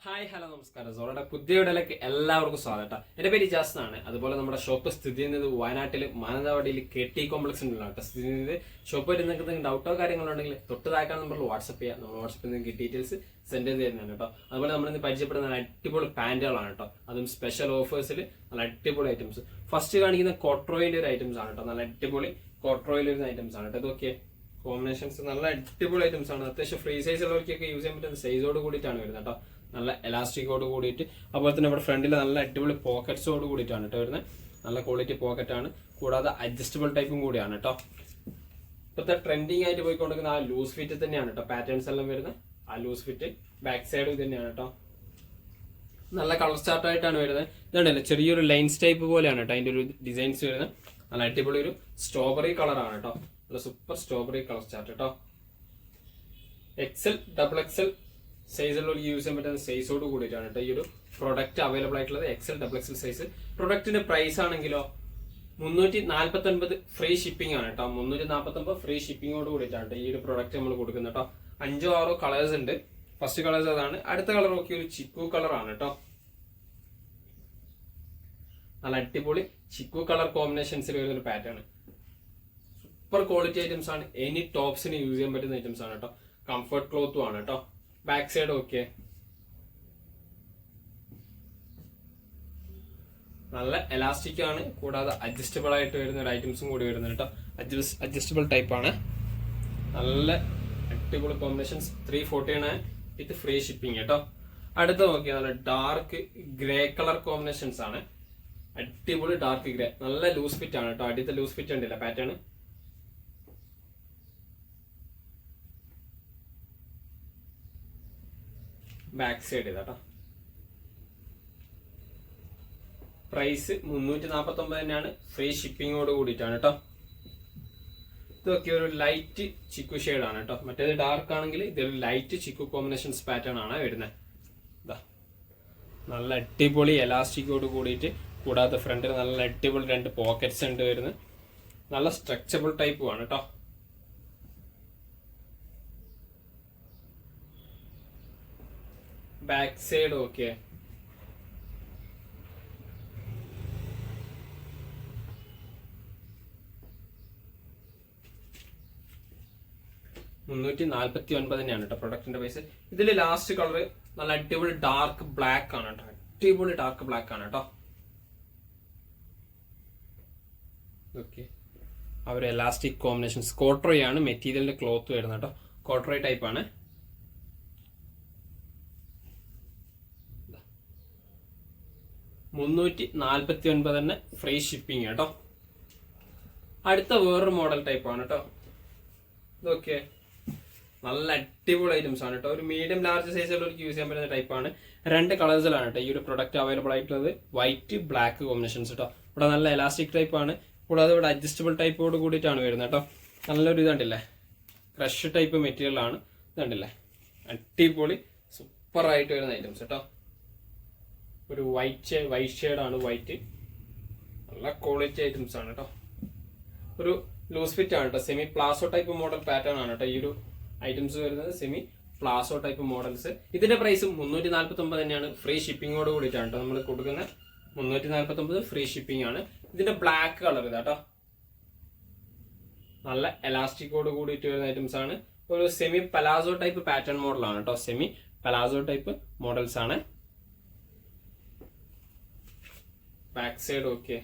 Hi hello നമസ്കാരം. സോളയുടെ പുതിയ വീഡിയോയിലേക്ക് എല്ലാവർക്കും സ്വാഗതം. എന്റെ പേര് ഇജാസ് എന്നാണ്. അതുപോലെ നമ്മുടെ ഷോപ്പ് സ്ഥിതി ചെയ്യുന്നത് വയനാട്ടിൽ മാനന്തവാടിയിൽ KT കോംപ്ലക്സിലാണ് സ്ഥിതി ചെയ്യുന്നത്. ഷോപ്പ് നിങ്ങൾക്ക് ഡൗട്ടോ കാര്യങ്ങളോ ഉണ്ടെങ്കിൽ തൊട്ട് താഴെ നമ്പറിൽ വാട്സ്ആപ്പ് ചെയ്യാം. നമ്മൾ വാട്സ്ആപ്പിൽ നിങ്ങൾക്ക് ഡീറ്റെയിൽസ് സെൻഡ് ചെയ്ത് തരുന്നതാണ് കേട്ടോ. അതുപോലെ നമ്മളിന്ന് പരിചയപ്പെടുന്ന നല്ല അടിപൊളി പാന്റുകളാണ് കേട്ടോ. അതും സ്പെഷ്യൽ ഓഫേഴ്സിൽ നല്ല അടിപൊളി ഐറ്റംസ്. ഫസ്റ്റ് കാണിക്കുന്ന കോട്രോയിന്റെ ഒരു ഐറ്റംസ് ആണ് കേട്ടോ. നല്ല അടിപൊളി കോട്രോയിൽ വരുന്ന ഐറ്റംസ് ആണ് കേട്ടോ. ഇതൊക്കെ കോമ്പിനേഷൻസ് നല്ല അടിപൊളി ഐറ്റംസ് ആണ്. അത്യാവശ്യം ഫ്രീ സൈസ് ഉള്ളവർക്കൊക്കെ യൂസ് ചെയ്യാൻ പറ്റുന്ന സൈസോട് കൂടിയിട്ടാണ് വരുന്നത് കേട്ടോ. നല്ല എലാസ്റ്റിക്കോട് കൂടിയിട്ട്, അതുപോലെ തന്നെ ഇവിടെ ഫ്രണ്ടിൽ നല്ല അടിപൊളി പോക്കറ്റ്സോട് കൂടിയിട്ടാണ് കേട്ടോ വരുന്നത്. നല്ല ക്വാളിറ്റി പോക്കറ്റ് ആണ്, കൂടാതെ അഡ്ജസ്റ്റബിൾ ടൈപ്പും കൂടിയാണ് കേട്ടോ. ഇപ്പോഴത്തെ ട്രെൻഡിങ് ആയിട്ട് പോയിക്കൊണ്ടിരിക്കുന്ന ആ ലൂസ് ഫിറ്റ് തന്നെയാണ് കേട്ടോ. പാറ്റേൺസ് എല്ലാം വരുന്നത് ആ ലൂസ് ഫിറ്റ്. ബാക്ക് സൈഡ് ഇത് തന്നെയാണ് കേട്ടോ. നല്ല കളർ ചാർട്ട് ആയിട്ടാണ് വരുന്നത്. ഇതുണ്ടല്ലോ ചെറിയൊരു ലൈൻസ് ടൈപ്പ് പോലെയാണ് കേട്ടോ അതിന്റെ ഒരു ഡിസൈൻസ് വരുന്നത്. നല്ല അടിപൊളി ഒരു സ്ട്രോബെറി കളറാണ് കേട്ടോ. നല്ല സൂപ്പർ സ്ട്രോബെറി കളർ ചാർട്ട് കേട്ടോ. XL, XXL സൈസുള്ള യൂസ് ചെയ്യാൻ പറ്റുന്ന സൈസോട് കൂടിയിട്ടാണ് കേട്ടോ ഈ ഒരു പ്രൊഡക്റ്റ് അവൈലബിൾ ആയിട്ടുള്ളത്. XL, XXL size. പ്രൊഡക്റ്റിന്റെ പ്രൈസ് ആണെങ്കിലോ 349 ഫ്രീ ഷിപ്പിംഗ് ആണ് കേട്ടോ. 349 ഫ്രീ ഷിപ്പിംഗോട് കൂടിയിട്ടാണ് ഈ ഒരു പ്രൊഡക്റ്റ് നമ്മൾ കൊടുക്കുന്നത് കേട്ടോ. 5-6 കളേഴ്സ് ഉണ്ട്. ഫസ്റ്റ് കളേഴ്സ് അതാണ്. അടുത്ത കളർ നോക്കി ഒരു ചിക്കു കളർ ആണ് കേട്ടോ. നല്ല അടിപൊളി ചിക്കു കളർ കോമ്പിനേഷൻസിൽ വരുന്ന ഒരു പാറ്റേൺ. സൂപ്പർ ക്വാളിറ്റി ഐറ്റംസ് ആണ്. എനി ടോപ്സിന് യൂസ് ചെയ്യാൻ പറ്റുന്ന ഐറ്റംസ് ആണ് കേട്ടോ. കംഫർട്ട് ക്ലോത്തും ആണ് കേട്ടോ. Back side okay. നല്ല എലാസ്റ്റിക് ആണ്, കൂടാതെ അഡ്ജസ്റ്റബിൾ ആയിട്ട് വരുന്ന ഒരു ഐറ്റംസും കൂടി വരുന്നത് കേട്ടോ. അഡ്ജസ്റ്റബിൾ ടൈപ്പ് ആണ്. നല്ല അടിപൊളി കോമ്പിനേഷൻസ്. 349 വിത്ത് ഫ്രീ ഷിപ്പിംഗ് കേട്ടോ. അടുത്ത നോക്കിയാൽ നല്ല ഡാർക്ക് ഗ്രേ കളർ കോമ്പിനേഷൻസ് ആണ്. അടിപൊളി ഡാർക്ക് ഗ്രേ. നല്ല ലൂസ് ഫിറ്റ് ആണ് കേട്ടോ. അടിയത്തെ ലൂസ് ഫിറ്റ് ഉണ്ടല്ല പാറ്റേൺ. ബാക്ക് സൈഡ് ഇതാട്ടോ. പ്രൈസ് 349 തന്നെയാണ്. ഫ്രീ ഷിപ്പിങ്ങോട് കൂടിയിട്ടാണ് കേട്ടോ. ഇതൊക്കെ ഒരു ലൈറ്റ് ചിക്കു ഷെയ്ഡ് ആണ് കേട്ടോ. മറ്റേത് ഡാർക്ക് ആണെങ്കിൽ ഇതൊരു ലൈറ്റ് ചിക്കു കോമ്പിനേഷൻസ് പാറ്റേൺ ആണ് വരുന്നത്. ഇതാ നല്ല അടിപൊളി എലാസ്റ്റിക്കോട് കൂടിയിട്ട്, കൂടാതെ ഫ്രണ്ടിൽ നല്ല അടിപൊളി 2 പോക്കറ്റ്സ് ഉണ്ട് വരുന്നത്. നല്ല സ്ട്രെച്ചബിൾ ടൈപ്പും ആണ് കേട്ടോ. Back side okay. $349 തന്നെയാണ് കേട്ടോ പ്രൊഡക്റ്റിന്റെ പ്രൈസ്. ഇതിൽ ലാസ്റ്റ് കളർ നല്ല അടിപൊളി ഡാർക്ക് ബ്ലാക്ക് ആണ് കേട്ടോ. അടിപൊളി ഡാർക്ക് ബ്ലാക്ക് ആണ് കേട്ടോ. ഓക്കെ. ആ ഒരു എലാസ്റ്റിക് കോമ്പിനേഷൻ കോട്രോയ് ആണ് മെറ്റീരിയലിന്റെ ക്ലോത്ത് വരുന്നത് കേട്ടോ. കോട്രോയ് ടൈപ്പ് ആണ്. 349 തന്നെ ഫ്രീ ഷിപ്പിംഗ് കേട്ടോ. അടുത്ത വേറൊരു മോഡൽ ടൈപ്പ് ആണ് കേട്ടോ. ഇതൊക്കെ നല്ല അടിപൊളി ഐറ്റംസ് ആണ് കേട്ടോ. ഒരു മീഡിയം ലാർജ് സൈസിലുള്ളവർക്ക് യൂസ് ചെയ്യാൻ പറ്റുന്ന ടൈപ്പ് ആണ്. 2 കളേഴ്സിലാണ് കേട്ടോ ഈ ഒരു പ്രൊഡക്റ്റ് അവൈലബിൾ ആയിട്ടുള്ളത്. വൈറ്റ് ബ്ലാക്ക് കോമ്പിനേഷൻസ് കേട്ടോ. ഇവിടെ നല്ല എലാസ്റ്റിക് ടൈപ്പ് ആണ്, കൂടാതെ ഇവിടെ അഡ്ജസ്റ്റബിൾ ടൈപ്പോട് കൂടിയിട്ടാണ് വരുന്നത് കേട്ടോ. നല്ലൊരു ഇതുണ്ടല്ലേ, ക്രഷ് ടൈപ്പ് മെറ്റീരിയൽ ആണ്. ഇതുണ്ടല്ലേ അടിപൊളി സൂപ്പർ ആയിട്ട് വരുന്ന ഐറ്റംസ് കേട്ടോ. ഒരു വൈറ്റ് ഷെയ്ഡാണ്. വൈറ്റ് നല്ല ക്വാളിറ്റി ഐറ്റംസ് ആണ് കേട്ടോ. ഒരു ലൂസ് ഫിറ്റ് ആണ് കേട്ടോ. Semi palazzo type model pattern ആണ് കേട്ടോ ഈ ഒരു ഐറ്റംസ് വരുന്നത്. Semi palazzo type models. ഇതിന്റെ പ്രൈസും 349 തന്നെയാണ്. ഫ്രീ ഷിപ്പിങ്ങോട് കൂടിയിട്ടാണ് കേട്ടോ നമ്മൾ കൊടുക്കുന്നത്. 349 ഫ്രീ ഷിപ്പിംഗ് ആണ്. ഇതിന്റെ ബ്ലാക്ക് കളർ ഇതാട്ടോ. നല്ല എലാസ്റ്റിക്കോട് കൂടിയിട്ട് വരുന്ന ഐറ്റംസ് ആണ്. ഒരു സെമി പലാസോ ടൈപ്പ് പാറ്റേൺ മോഡലാണ് കേട്ടോ. സെമി പലാസോ ടൈപ്പ് മോഡൽസ് ആണ്. Back side okay.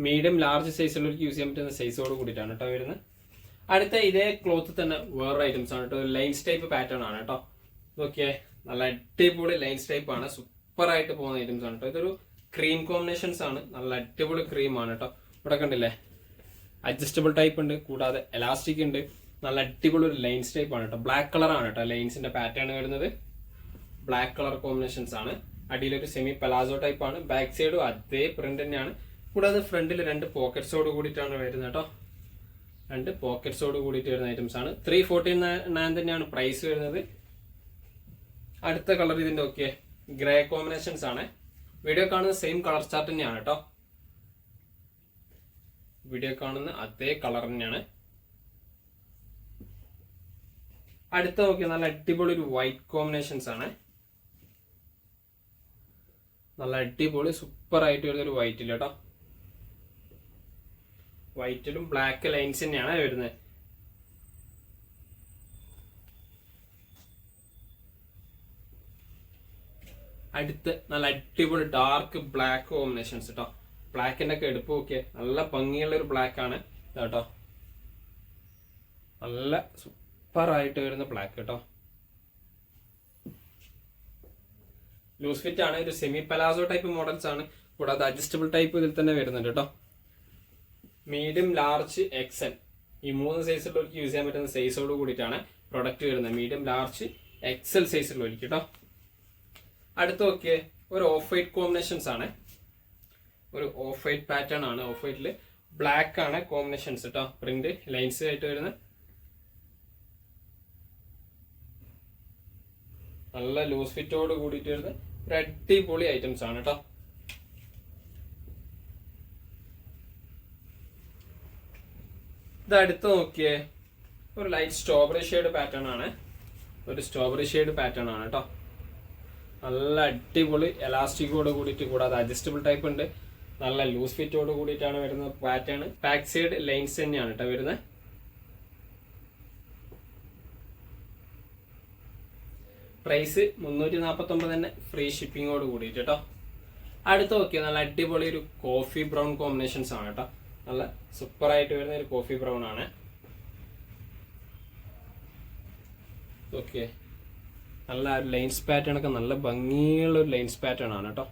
Medium large സൈസുള്ളവർക്ക് യൂസ് ചെയ്യാൻ പറ്റുന്ന സൈസോട് കൂടിയിട്ടാണ് കേട്ടോ വരുന്നത്. അടുത്ത ഇതേ ക്ലോത്ത് തന്നെ വേറെ ഐറ്റംസ് ആണ് കേട്ടോ. ലൈൻസ് ടൈപ്പ് പാറ്റേൺ ആണ് കേട്ടോ. ഇതൊക്കെ നല്ല അടിപൊളി ലൈൻസ് ടൈപ്പ് ആണ്. സൂപ്പർ ആയിട്ട് പോകുന്ന ഐറ്റംസ് ആണ് കേട്ടോ. ഇതൊരു ക്രീം കോമ്പിനേഷൻസ് ആണ്. നല്ല അടിപൊളി ക്രീം ആണ് കേട്ടോ. ഇവിടെ കണ്ടില്ലേ അഡ്ജസ്റ്റബിൾ ടൈപ്പ് ഉണ്ട്, കൂടാതെ എലാസ്റ്റിക് ഉണ്ട്. നല്ല അടിപൊളി ഒരു ലൈൻസ് ടൈപ്പ് ആണ് കേട്ടോ. ബ്ലാക്ക് കളർ ആണ് കേട്ടോ ലൈൻസിന്റെ പാറ്റേൺ വരുന്നത്. ബ്ലാക്ക് കളർ കോമ്പിനേഷൻസ് ആണ്. അടിയിലൊരു സെമി പലാസോ ടൈപ്പ് ആണ്. ബാക്ക് സൈഡും അതേ പ്രിന്റ് തന്നെയാണ്. കൂടാതെ ഫ്രണ്ടിൽ 2 പോക്കറ്റ്സോട് കൂടിയിട്ടാണ് വരുന്നത് കേട്ടോ. 2 പോക്കറ്റ്സോട് കൂടിയിട്ട് വരുന്ന ഐറ്റംസ് ആണ്. 349 തന്നെയാണ് പ്രൈസ് വരുന്നത്. അടുത്ത കളർ ഇതിന്റെ ഓക്കെ ഗ്രേ കോമ്പിനേഷൻസ് ആണ്. വീഡിയോ കാണുന്ന സെയിം കളർ ചാർട്ട് തന്നെയാണ് കേട്ടോ. വീഡിയോ കാണുന്ന അതേ കളർ തന്നെയാണ്. അടുത്ത നോക്കിയാൽ നല്ല അടിപൊളി ഒരു വൈറ്റ് കോമ്പിനേഷൻസ് ആണ്. നല്ല അടിപൊളി സൂപ്പർ ആയിട്ട് വരുന്ന ഒരു വൈറ്റിൽ കേട്ടോ. വൈറ്റിലും ബ്ലാക്ക് ലൈൻസ് തന്നെയാണ് വരുന്നത്. അടുത്ത് നല്ല അടിപൊളി ഡാർക്ക് ബ്ലാക്ക് കോമ്പിനേഷൻസ് കേട്ടോ. ബ്ലാക്കിന്റെ ഒക്കെ എടുപ്പ് നോക്കിയേ, നല്ല ഭംഗിയുള്ള ഒരു ബ്ലാക്ക് ആണ് കേട്ടോ. നല്ല സൂപ്പർ ആയിട്ട് വരുന്ന ബ്ലാക്ക് കേട്ടോ. ലൂസ് ഫിറ്റ് ആണ്, ഒരു സെമി പലാസോ ടൈപ്പ് മോഡൽസ് ആണ്. കൂടാതെ അഡ്ജസ്റ്റബിൾ ടൈപ്പ് ഇതിൽ തന്നെ വരുന്നുണ്ട് കേട്ടോ. മീഡിയം, ലാർജ്, എക്സൽ ഈ 3 സൈസിലുള്ളവർക്ക് യൂസ് ചെയ്യാൻ പറ്റുന്ന സൈസോട് കൂടിയിട്ടാണ് പ്രൊഡക്റ്റ് വരുന്നത്. മീഡിയം, ലാർജ്, എക്സൽ സൈസിലുള്ളവർക്ക് കേട്ടോ. അടുത്ത് നോക്കിയേ, ഒരു ഓഫ് വൈറ്റ് കോമ്പിനേഷൻസ് ആണ്. ഒരു ഓഫ് വൈറ്റ് പാറ്റേൺ ആണ്. ഓഫ് വൈറ്റില് ബ്ലാക്ക് ആണ് കോമ്പിനേഷൻസ് കേട്ടോ. പ്രിന്റ് ലൈൻസ് ആയിട്ട് വരുന്ന നല്ല ലൂസ് ഫിറ്റോട് കൂടിയിട്ട് വരുന്ന ഒരു അടിപൊളി ഐറ്റംസ് ആണ് കേട്ടോ. ഇത് അടുത്ത് നോക്കിയേ, ഒരു ലൈറ്റ് സ്ട്രോബെറി ഷെയ്ഡ് പാറ്റേൺ ആണ്. ഒരു സ്ട്രോബെറി ഷെയ്ഡ് പാറ്റേൺ ആണ് കേട്ടോ. നല്ല അടിപൊളി എലാസ്റ്റിക്കോട് കൂടിയിട്ട്, കൂടാതെ അഡ്ജസ്റ്റബിൾ ടൈപ്പ് ഉണ്ട്. നല്ല ലൂസ് ഫിറ്റോട് കൂടിയിട്ടാണ് വരുന്ന പാറ്റേൺ. ബാക്ക് സൈഡ് ലൈൻസ് തന്നെയാണ് കേട്ടോ വരുന്നത്. പ്രൈസ് 349 തന്നെ, ഫ്രീ ഷിപ്പിങ്ങോട് കൂടിയിട്ട് കേട്ടോ. അടുത്ത് നോക്കിയാൽ നല്ല അടിപൊളി ഒരു കോഫി ബ്രൗൺ കോമ്പിനേഷൻസ് ആണ് കേട്ടോ. നല്ല സൂപ്പർ ആയിട്ട് വരുന്ന ഒരു കോഫി ബ്രൗൺ ആണ്. ഓക്കെ, നല്ല ലൈൻസ് പാറ്റേൺ ഒക്കെ നല്ല ഭംഗിയുള്ള ഒരു ലൈൻസ് പാറ്റേൺ ആണ് കേട്ടോ.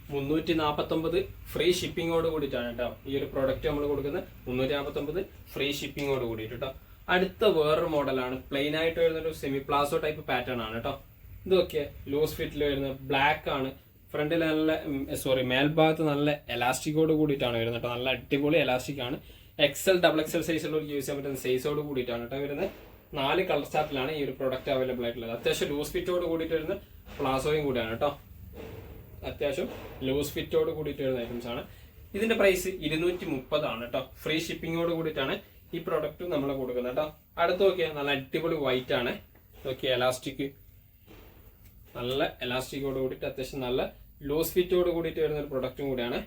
$349 ഫ്രീ ഷിപ്പിങ്ങോട് കൂടിയിട്ടാണ് കേട്ടോ ഈ ഒരു പ്രോഡക്റ്റ് നമ്മൾ കൊടുക്കുന്നത്. 349 ഫ്രീ ഷിപ്പിങ്ങോട് കൂടിയിട്ട് കേട്ടോ. അടുത്ത വേറൊരു മോഡലാണ്. പ്ലെയിൻ ആയിട്ട് വരുന്ന ഒരു സെമി പ്ലാസോ ടൈപ്പ് പാറ്റേൺ ആണ് കേട്ടോ. ഇതൊക്കെ ലൂസ് ഫിറ്റിൽ വരുന്ന ബ്ലാക്ക് ആണ്. ഫ്രണ്ടിൽ നല്ല മേൽഭാഗത്ത് നല്ല എലാസ്റ്റിക്കോട് കൂടിയിട്ടാണ് വരുന്നത് കേട്ടോ. നല്ല അടിപൊളി എലാസ്റ്റിക് ആണ്. എക്സൽ, ഡബിൾ എക്സൽ സൈസിലുള്ള യൂസ് ചെയ്യാൻ പറ്റുന്ന സൈസോട് കൂടിയിട്ടാണ് കേട്ടോ വരുന്നത്. 4 കളർ ചാർട്ടിലാണ് ഈ ഒരു പ്രോഡക്റ്റ് അവൈലബിൾ ആയിട്ടുള്ളത്. അത്യാവശ്യം ലൂസ് ഫിറ്റോട് കൂടിയിട്ട് വരുന്ന പ്ലാസോയും കൂടിയാണ് കേട്ടോ. അത്യാവശ്യം ലൂസ് ഫിറ്റോട് കൂടിയിട്ട് വരുന്ന ഐറ്റംസ് ആണ്. ഇതിന്റെ പ്രൈസ് 230 ആണ് കേട്ടോ. ഫ്രീ ഷിപ്പിങ്ങോട് കൂടിയിട്ടാണ് ഈ പ്രോഡക്റ്റ് നമ്മൾ കൊടുക്കുന്നത് കേട്ടോ. അടുത്ത് നോക്കിയാൽ നല്ല അടിപൊളി വൈറ്റ് ആണ്. നോക്കിയാൽ എലാസ്റ്റിക്, നല്ല എലാസ്റ്റിക്കോട് കൂടിയിട്ട് അത്യാവശ്യം നല്ല ലൂസ് ഫിറ്റോട് കൂടിയിട്ട് വരുന്ന ഒരു പ്രൊഡക്റ്റും കൂടിയാണ്.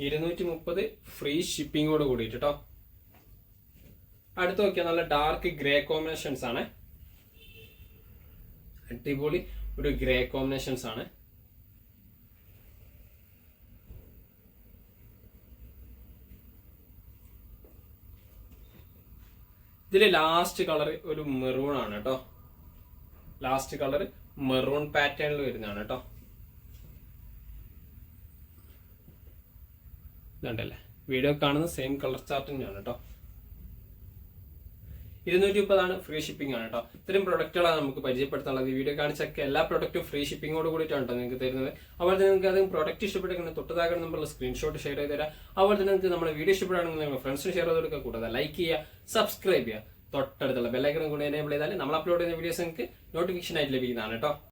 230 ഫ്രീ ഷിപ്പിങ്ങോട് കൂടിയിട്ട് കേട്ടോ. അടുത്ത് നോക്കിയാൽ നല്ല ഡാർക്ക് ഗ്രേ കോമ്പിനേഷൻസ് ആണ്. അടിപൊളി ഒരു ഗ്രേ കോമ്പിനേഷൻസ് ആണ്. ഇതില് ലാസ്റ്റ് കളർ ഒരു മെറൂൺ ആണ് കേട്ടോ. ലാസ്റ്റ് കളർ മെറൂൺ പാറ്റേണിൽ വരുന്നതാണ് കേട്ടോ. ഇതുണ്ടല്ലേ, വീഡിയോ കാണുന്ന സെയിം കളർ ചാർട്ട് തന്നെയാണ് കേട്ടോ. 230 ആണ്, ഫ്രീ ഷിപ്പിംഗ് ആണ് കേട്ടോ. ഇത്തരം പ്രൊഡക്റ്റുകളാണ് നമുക്ക് പരിചയപ്പെടുത്താനുള്ളത്. ഈ വീഡിയോ കാണിച്ചൊക്കെ എല്ലാ പ്രൊഡക്റ്റും ഫ്രീ ഷിപ്പിങ്ങോട് കൂടിയിട്ടാണ് കേട്ടോ നിങ്ങൾക്ക് തരുന്നത്. അതുപോലെ തന്നെ നിങ്ങൾക്ക് അത് പ്രൊഡക്റ്റ് ഇഷ്ടപ്പെട്ടെങ്കിൽ തൊട്ടതാകണം നമ്മളുള്ള സ്ക്രീൻഷോട്ട് ഷെയർ ചെയ്ത് തരാം. അതുപോലെ തന്നെ നിങ്ങൾക്ക് നമ്മുടെ വീഡിയോ ഇഷ്ടപ്പെടുകയാണെങ്കിൽ നിങ്ങൾ ഫ്രണ്ട്സിന് ഷെയർ ചെയ്ത് കൊടുക്കുക. കൂടാതെ ലൈക്ക് ചെയ്യുക, സബ്സ്ക്രൈബ് ചെയ്യുക, തൊട്ടടുത്തുള്ള ബെല്ലൈക്കണും കൂടി എനേബിൾ ചെയ്താൽ നമ്മൾ അപ്ലോഡ് ചെയ്യുന്ന വീഡിയോസ് നിങ്ങൾക്ക് നോട്ടിഫിക്കേഷൻ ആയിട്ട് ലഭിക്കുന്നതാണ് കേട്ടോ.